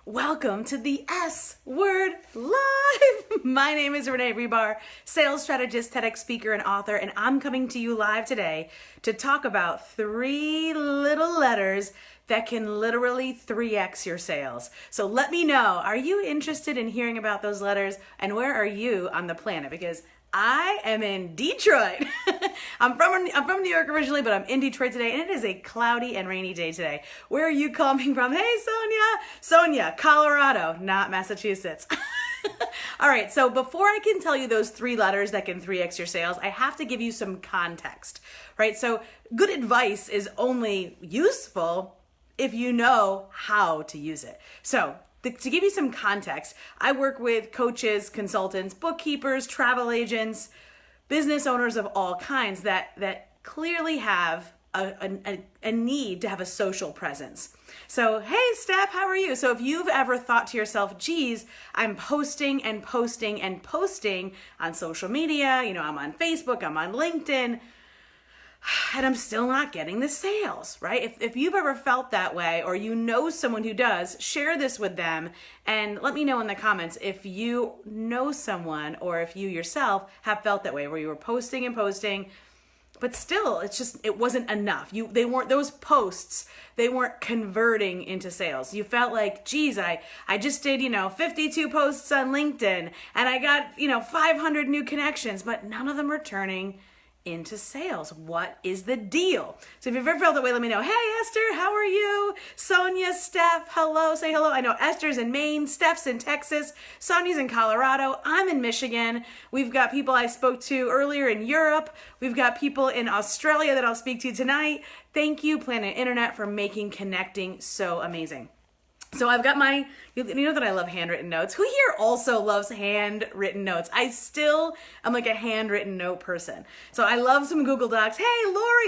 Welcome to the S Word Live. My name is Renee Hribar, sales strategist, TEDx speaker, and author, and I'm coming to you live today to talk about 3 little letters that can literally 3x your sales. So let me know, are you interested in hearing about those letters, and where are you on the planet? Because I am in Detroit. I'm from New York originally, but I'm in Detroit today, and it is a cloudy and rainy day today. Where are you coming from? Hey, Sonia, Colorado, not Massachusetts. All right, so before I can tell you those 3 letters that can 3x your sales, I have to give you some context, right? So good advice is only useful if you know how to use it. So to give you some context, I work with coaches, consultants, bookkeepers, travel agents, business owners of all kinds that clearly have a need to have a social presence. So, hey, Steph, how are you? So if you've ever thought to yourself, geez, I'm posting and posting and posting on social media, I'm on Facebook, I'm on LinkedIn, and I'm still not getting the sales, right? If you've ever felt that way, or you know someone who does, share this with them and let me know in the comments if you know someone or if you yourself have felt that way, where you were posting and posting, but still it wasn't enough. Those posts, they weren't converting into sales. You felt like, geez, I just did, 52 posts on LinkedIn and I got, 500 new connections, but none of them are turning into sales. What is the deal? So if you've ever felt that way, let me know. Hey, Esther, how are you? Sonia, Steph, hello, say hello. I know Esther's in Maine, Steph's in Texas, Sonia's in Colorado, I'm in Michigan. We've got people I spoke to earlier in Europe. We've got people in Australia that I'll speak to tonight. Thank you, Planet Internet, for making connecting so amazing. So I've got you know that I love handwritten notes. Who here also loves handwritten notes? I'm like a handwritten note person. So I love some Google Docs. Hey,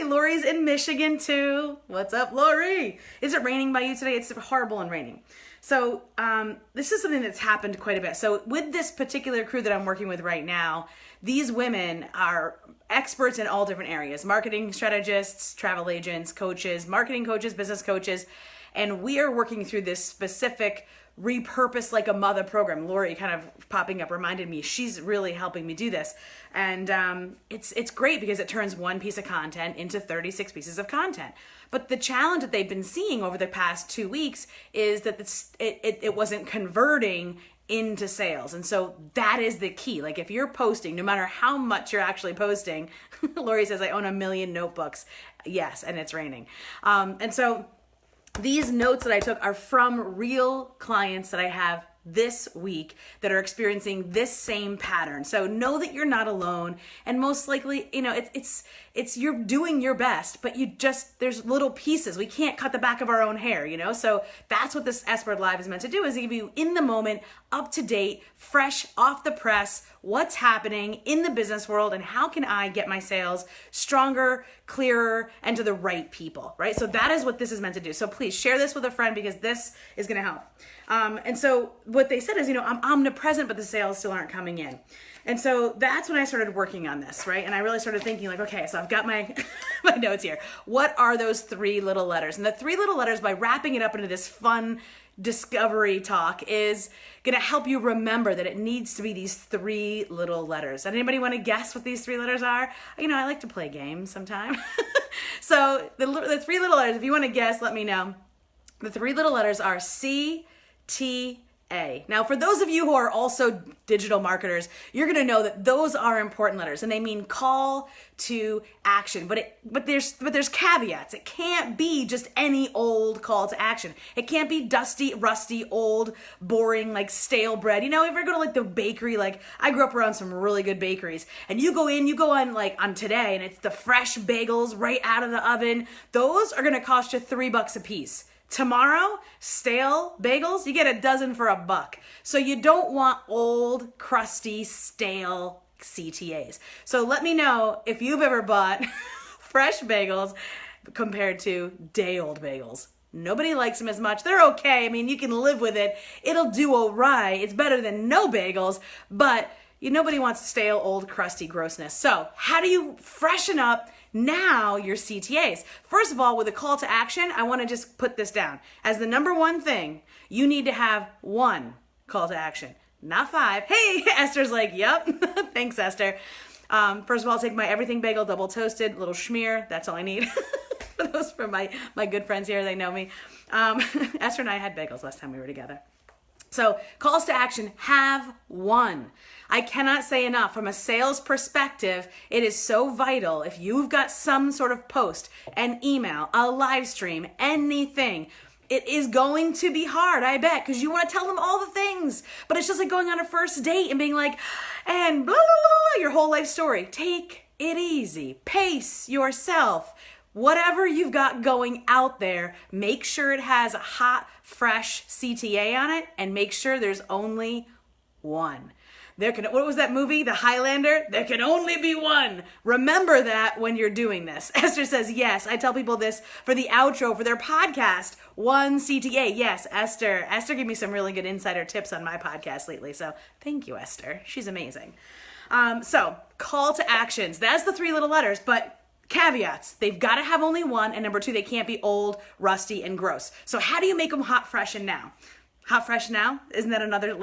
Lori's in Michigan too. What's up, Lori? Is it raining by you today? It's horrible and raining. So this is something that's happened quite a bit. So with this particular crew that I'm working with right now, these women are experts in all different areas: marketing strategists, travel agents, coaches, marketing coaches, business coaches. And we are working through this specific repurpose like a mother program. Lori kind of popping up reminded me, she's really helping me do this. And it's great because it turns one piece of content into 36 pieces of content. But the challenge that they've been seeing over the past 2 weeks is that it wasn't converting into sales. And so that is the key. Like if you're posting, no matter how much you're actually posting, Lori says, I own 1 million notebooks. Yes, and it's raining. And so these notes that I took are from real clients that I have this week that are experiencing this same pattern. So know that you're not alone, and most likely, it's you're doing your best, but there's little pieces. We can't cut the back of our own hair, So that's what this S Word Live is meant to do, is to give you in the moment, up to date, fresh off the press, what's happening in the business world and how can I get my sales stronger, clearer, and to the right people, right? So that is what this is meant to do. So please share this with a friend because this is going to help. And so what they said is, I'm omnipresent, but the sales still aren't coming in. And so that's when I started working on this, right? And I really started thinking like, okay, so I've got my notes here. What are those 3 little letters? And the 3 little letters, by wrapping it up into this fun discovery talk, is going to help you remember that it needs to be these 3 little letters. Anybody want to guess what these 3 letters are? I like to play games sometime. So the 3 little letters, if you want to guess, let me know. The 3 little letters are CTA. Now, for those of you who are also digital marketers, you're going to know that those are important letters, and they mean call to action. But there's caveats. It can't be just any old call to action. It can't be dusty, rusty, old, boring, like stale bread. If you ever go to like the bakery, like I grew up around some really good bakeries, and you go on today, and it's the fresh bagels right out of the oven. Those are going to cost you $3 a piece. Tomorrow, stale bagels, you get a dozen for $1. So you don't want old, crusty, stale CTAs. So let me know if you've ever bought fresh bagels compared to day-old bagels. Nobody likes them as much. They're okay. You can live with it. It'll do all right. It's better than no bagels, but nobody wants stale, old, crusty grossness. So how do you freshen up Now your CTAs. First of all, with a call to action, I want to just put this down. As the number one thing, you need to have one call to action, not 5. Hey, Esther's like, yep. Thanks, Esther. First of all, I'll take my everything bagel, double toasted, little schmear. That's all I need. For those from my good friends here, they know me. Esther and I had bagels last time we were together. So calls to action, have one. I cannot say enough. From a sales perspective, it is so vital. If you've got some sort of post, an email, a live stream, anything, it is going to be hard, I bet, because you want to tell them all the things. But it's just like going on a first date and being like, and blah, blah, blah, your whole life story. Take it easy. Pace yourself. Whatever you've got going out there, make sure it has a hot, fresh CTA on it, and make sure there's only one. What was that movie, The Highlander? There can only be one. Remember that when you're doing this. Esther says, yes, I tell people this for the outro for their podcast, one CTA. Yes, Esther. Esther gave me some really good insider tips on my podcast lately, so thank you, Esther. She's amazing. So, call to actions. That's the 3 little letters, but caveats. They've got to have only one, and number 2, they can't be old, rusty, and gross. So how do you make them hot, fresh, and now? Hot, fresh, now? Isn't that another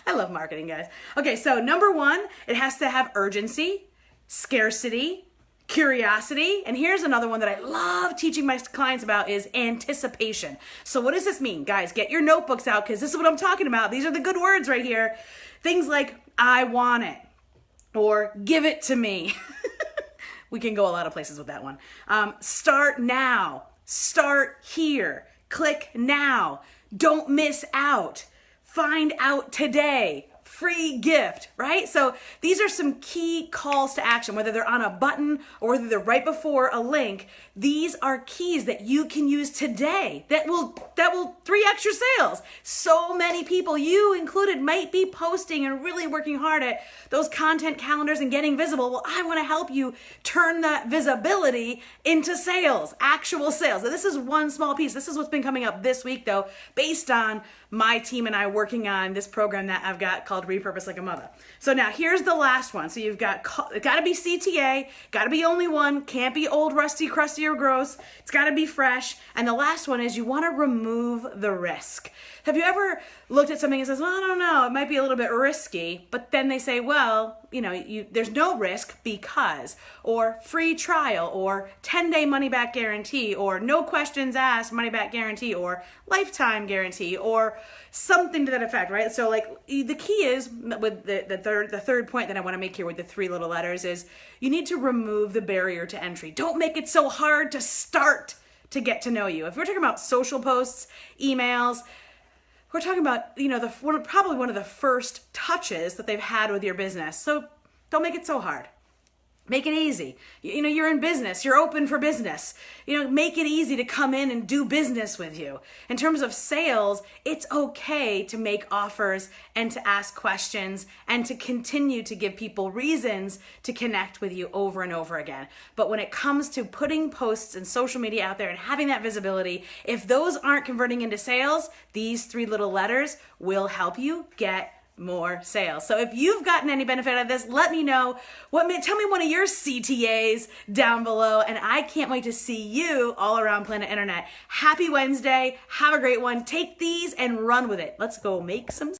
I love marketing, guys. Okay, so number 1, it has to have urgency, scarcity, curiosity, and here's another one that I love teaching my clients about is anticipation. So what does this mean? Guys, get your notebooks out because this is what I'm talking about. These are the good words right here. Things like, I want it, or give it to me. We can go a lot of places with that one. Start now, start here, click now, don't miss out. Find out today, free gift, right? So these are some key calls to action, whether they're on a button or whether they're right before a link. These are keys that you can use today that will 3x your sales. So many people, you included, might be posting and really working hard at those content calendars and getting visible. Well, I want to help you turn that visibility into sales, actual sales. Now, this is one small piece. This is what's been coming up this week, though, based on my team and I working on this program that I've got called Repurpose Like a Mother. So now here's the last one. So you've got to be CTA, got to be only one, can't be old, rusty, crusty, or gross. It's got to be fresh. And the last one is you want to remove the risk. Have you ever looked at something and says, well, I don't know, it might be a little bit risky, but then they say, well, there's no risk because, or free trial, or 10-day money-back guarantee, or no questions asked money-back guarantee, or lifetime guarantee, or something to that effect, right? So like the key is with the third point that I want to make here with the 3 little letters is you need to remove the barrier to entry. Don't make it so hard to start to get to know you. If we're talking about social posts, emails, we're talking about, probably one of the first touches that they've had with your business. So don't make it so hard. Make it easy. You're in business. You're open for business. Make it easy to come in and do business with you. In terms of sales, it's okay to make offers and to ask questions and to continue to give people reasons to connect with you over and over again. But when it comes to putting posts and social media out there and having that visibility, if those aren't converting into sales, these 3 little letters will help you get more sales. So if you've gotten any benefit out of this, let me know. Tell me one of your CTAs down below, and I can't wait to see you all around Planet Internet. Happy Wednesday. Have a great one. Take these and run with it. Let's go make some